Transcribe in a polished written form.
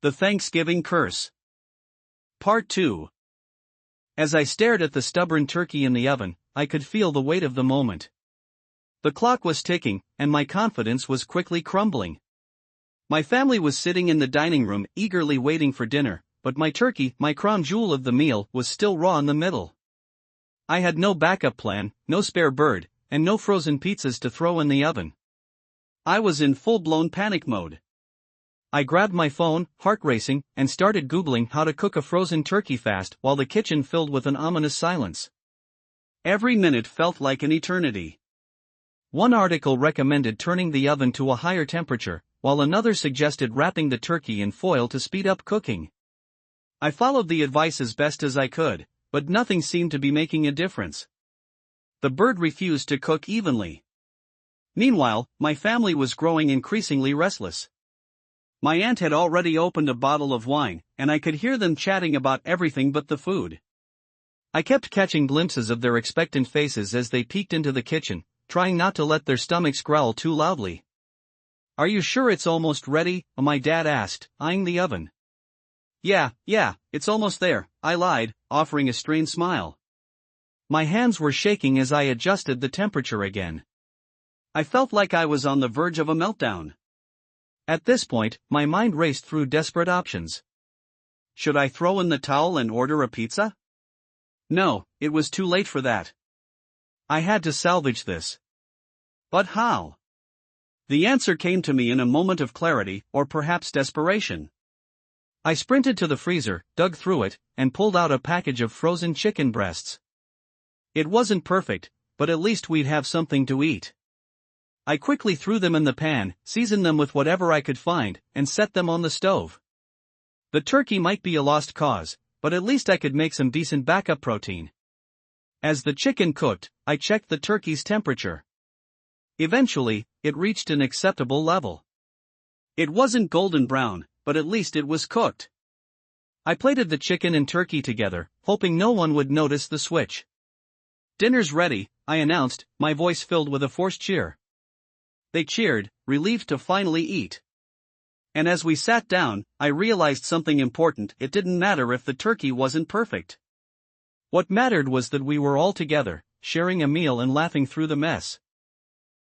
The Thanksgiving Curse. Part 2. As I stared at the stubborn turkey in the oven, I could feel the weight of the moment. The clock was ticking, and my confidence was quickly crumbling. My family was sitting in the dining room eagerly waiting for dinner, but my turkey, my crown jewel of the meal, was still raw in the middle. I had no backup plan, no spare bird, and no frozen pizzas to throw in the oven. I was in full-blown panic mode. I grabbed my phone, heart racing, and started Googling how to cook a frozen turkey fast while the kitchen filled with an ominous silence. Every minute felt like an eternity. One article recommended turning the oven to a higher temperature, while another suggested wrapping the turkey in foil to speed up cooking. I followed the advice as best as I could, but nothing seemed to be making a difference. The bird refused to cook evenly. Meanwhile, my family was growing increasingly restless. My aunt had already opened a bottle of wine, and I could hear them chatting about everything but the food. I kept catching glimpses of their expectant faces as they peeked into the kitchen, trying not to let their stomachs growl too loudly. "Are you sure it's almost ready?" my dad asked, eyeing the oven. Yeah, it's almost there," I lied, offering a strained smile. My hands were shaking as I adjusted the temperature again. I felt like I was on the verge of a meltdown. At this point, my mind raced through desperate options. Should I throw in the towel and order a pizza? No, it was too late for that. I had to salvage this. But how? The answer came to me in a moment of clarity, or perhaps desperation. I sprinted to the freezer, dug through it, and pulled out a package of frozen chicken breasts. It wasn't perfect, but at least we'd have something to eat. I quickly threw them in the pan, seasoned them with whatever I could find, and set them on the stove. The turkey might be a lost cause, but at least I could make some decent backup protein. As the chicken cooked, I checked the turkey's temperature. Eventually, it reached an acceptable level. It wasn't golden brown, but at least it was cooked. I plated the chicken and turkey together, hoping no one would notice the switch. "Dinner's ready," I announced, my voice filled with a forced cheer. They cheered, relieved to finally eat. And as we sat down, I realized something important: it didn't matter if the turkey wasn't perfect. What mattered was that we were all together, sharing a meal and laughing through the mess.